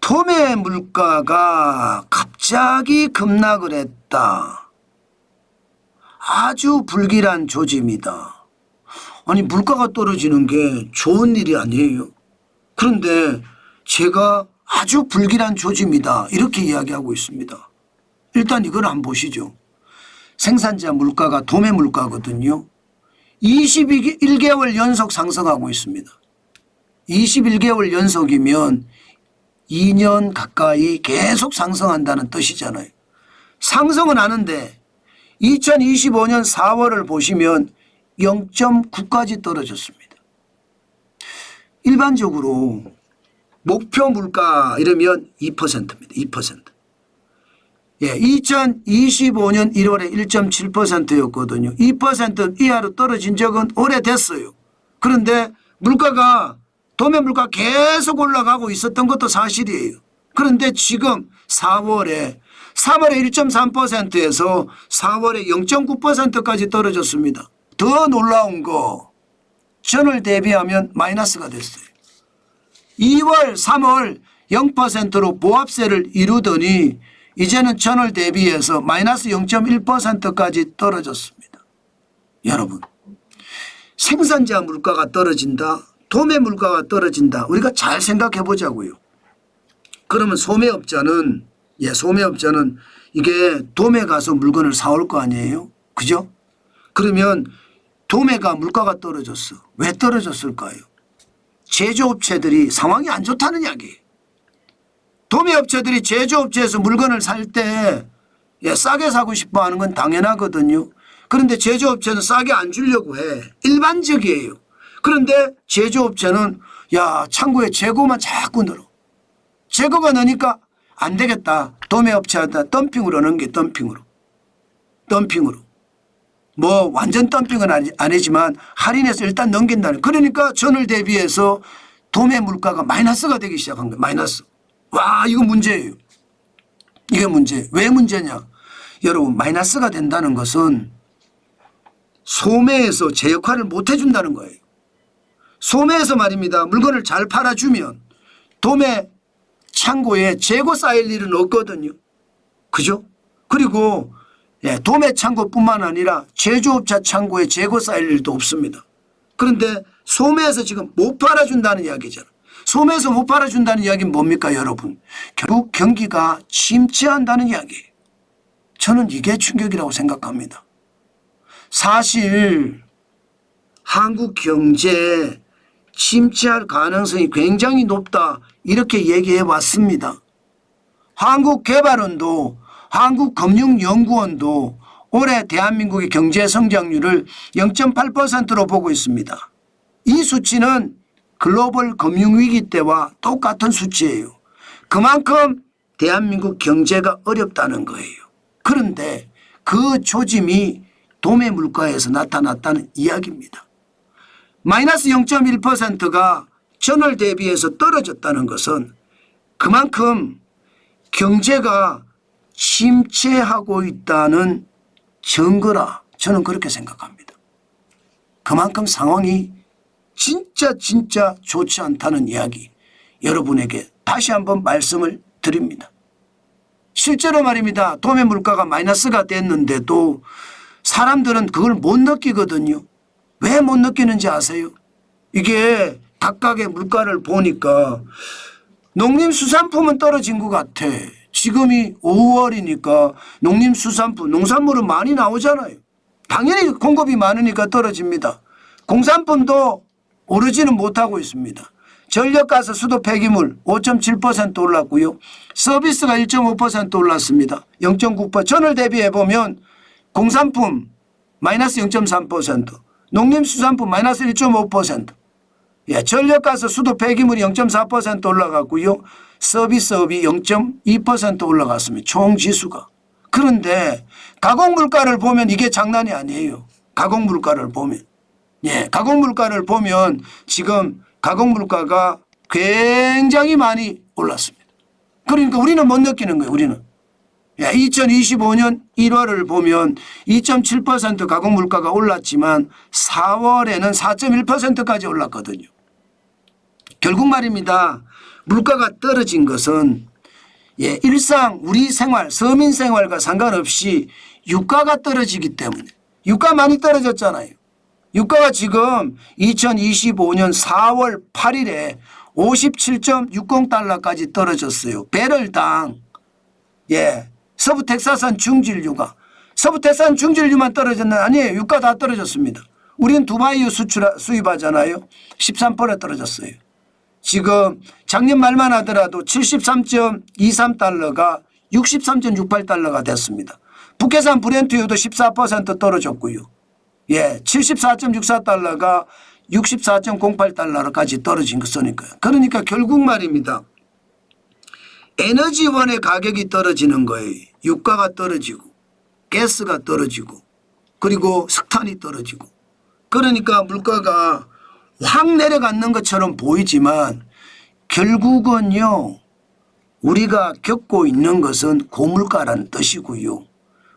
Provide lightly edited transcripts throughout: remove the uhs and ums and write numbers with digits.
도매 물가가 갑자기 급락을 했다. 아주 불길한 조짐이다. 아니 물가가 떨어지는 게 좋은 일이 아니에요. 그런데 제가 아주 불길한 조짐이다 이렇게 이야기하고 있습니다. 일단 이걸 한번 보시죠. 생산자 물가가 도매 물가거든요. 21개월 연속 상승하고 있습니다. 21개월 연속이면 2년 가까이 계속 상승한다는 뜻이잖아요. 상승은 하는데 2025년 4월을 보시면 0.9까지 떨어졌습니다. 일반적으로 목표 물가 이러면 2%입니다. 2%. 예, 2025년 1월에 1.7%였거든요. 2% 이하로 떨어진 적은 오래됐어요. 그런데 물가가 도매 물가 계속 올라가고 있었던 것도 사실이에요. 그런데 지금 3월에 1.3%에서 4월에 0.9%까지 떨어졌습니다. 더 놀라운 거 전월 대비하면 마이너스가 됐어요. 2월 3월 0%로 보합세를 이루더니 이제는 전월 대비해서 마이너스 0.1%까지 떨어졌습니다. 여러분 생산자 물가가 떨어진다. 도매 물가가 떨어진다. 우리가 잘 생각해 보자고요. 그러면 소매업자는 이게 도매 가서 물건을 사올 거 아니에요. 그죠? 그러면 도매가 물가가 떨어졌어. 왜 떨어졌을까요? 제조업체들이 상황이 안 좋다는 이야기예요. 도매업체들이 제조업체에서 물건을 살 때 싸게 사고 싶어 하는 건 당연하거든요. 그런데 제조업체는 싸게 안 주려고 해. 일반적이에요. 그런데 제조업체는 창고에 재고만 자꾸 늘어. 재고가 느니까 안 되겠다. 도매업체한테 덤핑으로 넘겨. 덤핑으로. 뭐 완전 덤핑은 아니지만 할인해서 일단 넘긴다는. 그러니까 전월 대비해서 도매 물가가 마이너스가 되기 시작한 거예요. 마이너스. 와 이거 문제예요. 이게 문제. 왜 문제냐. 여러분 마이너스가 된다는 것은 소매에서 제 역할을 못 해준다는 거예요. 소매에서 말입니다. 물건을 잘 팔아주면 도매 창고에 재고 쌓일 일은 없거든요. 그죠? 그리고 도매 창고뿐만 아니라 제조업자 창고에 재고 쌓일 일도 없습니다. 그런데 소매에서 지금 못 팔아준다는 이야기잖아요. 소매에서 못 팔아준다는 이야기는 뭡니까 여러분? 결국 경기가 침체한다는 이야기예요. 저는 이게 충격이라고 생각합니다. 사실 한국 경제 침체할 가능성이 굉장히 높다 이렇게 얘기해 왔습니다. 한국개발원도 한국금융연구원도 올해 대한민국의 경제 성장률을 0.8%로 보고 있습니다. 이 수치는 글로벌 금융위기 때와 똑같은 수치예요. 그만큼 대한민국 경제가 어렵다는 거예요. 그런데 그 조짐이 도매 물가에서 나타났다는 이야기입니다. 마이너스 0.1%가 전월 대비해서 떨어졌다는 것은 그만큼 경제가 침체하고 있다는 증거라 저는 그렇게 생각합니다. 그만큼 상황이 진짜 좋지 않다는 이야기 여러분에게 다시 한번 말씀을 드립니다. 실제로 말입니다. 도매 물가가 마이너스가 됐는데도 사람들은 그걸 못 느끼거든요. 왜 못 느끼는지 아세요? 이게 각각의 물가를 보니까 농림수산품은 떨어진 것 같아. 지금이 5월이니까 농림수산품, 농산물은 많이 나오잖아요. 당연히 공급이 많으니까 떨어집니다. 공산품도 오르지는 못하고 있습니다. 전력가스 수도 폐기물 5.7% 올랐고요. 서비스가 1.5% 올랐습니다. 0.9%. 전월 대비해 보면 공산품 마이너스 0.3%, 농림수산품 마이너스 1.5%, 전력가스 수도 폐기물이 0.4% 올라갔고요. 서비스업이 0.2% 올라갔습니다. 총 지수가. 그런데 가공물가를 보면 이게 장난이 아니에요. 가공물가를 보면. 가공물가를 보면 지금 가공물가가 굉장히 많이 올랐습니다. 그러니까 우리는 못 느끼는 거예요. 우리는. 2025년 1월을 보면 2.7% 가공물가가 올랐지만 4월에는 4.1%까지 올랐거든요. 결국 말입니다. 물가가 떨어진 것은 일상 우리 생활 서민 생활과 상관없이 유가가 떨어지기 때문에 유가 많이 떨어졌잖아요. 유가가 지금 2025년 4월 8일에 57.60달러까지 떨어졌어요. 배럴당. 서부 텍사스산 중진류가. 서부 텍사스산 중진류만 떨어졌는 아니에요. 유가 다 떨어졌습니다. 우리는 두바이유 수입하잖아요. 13% 떨어졌어요. 지금 작년 말만 하더라도 73.23달러가 63.68달러가 됐습니다. 북해산 브렌트유도 14% 떨어졌고요. 74.64달러가 64.08달러까지 떨어진 것이니까요. 그러니까 결국 말입니다. 에너지원의 가격이 떨어지는 거예요. 유가가 떨어지고 가스가 떨어지고 그리고 석탄이 떨어지고 그러니까 물가가 확 내려가는 것처럼 보이지만 결국은요. 우리가 겪고 있는 것은 고물가라는 뜻이고요.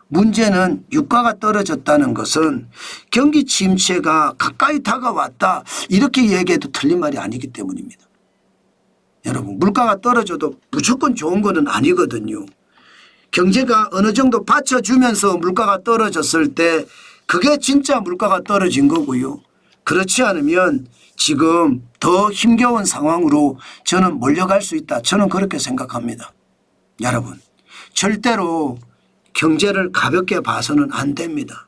문제는 유가가 떨어졌다는 것은 경기 침체가 가까이 다가왔다 이렇게 얘기해도 틀린 말이 아니기 때문입니다. 여러분 물가가 떨어져도 무조건 좋은 것은 아니거든요. 경제가 어느 정도 받쳐주면서 물가가 떨어졌을 때 그게 진짜 물가가 떨어진 거고요. 그렇지 않으면 지금 더 힘겨운 상황으로 저는 몰려갈 수 있다. 저는 그렇게 생각합니다. 여러분 절대로 경제를 가볍게 봐서는 안 됩니다.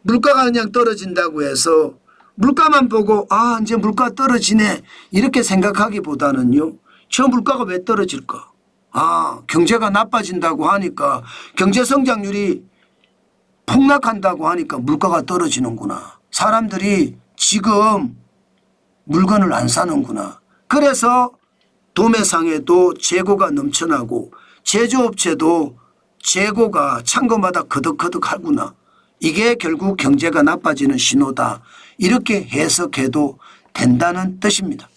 물가가 그냥 떨어진다고 해서 물가만 보고 이제 물가 떨어지네 이렇게 생각하기보다는요. 저 물가가 왜 떨어질까? 경제가 나빠진다고 하니까 경제 성장률이 폭락한다고 하니까 물가가 떨어지는구나. 사람들이 지금 물건을 안 사는구나. 그래서 도매상에도 재고가 넘쳐나고 제조업체도 재고가 창고마다 거덕거덕하구나. 이게 결국 경제가 나빠지는 신호다. 이렇게 해석해도 된다는 뜻입니다.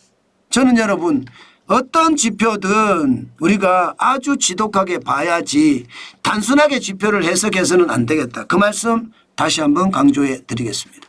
저는 여러분 어떤 지표든 우리가 아주 지독하게 봐야지 단순하게 지표를 해석해서는 안 되겠다. 그 말씀 다시 한번 강조해 드리겠습니다.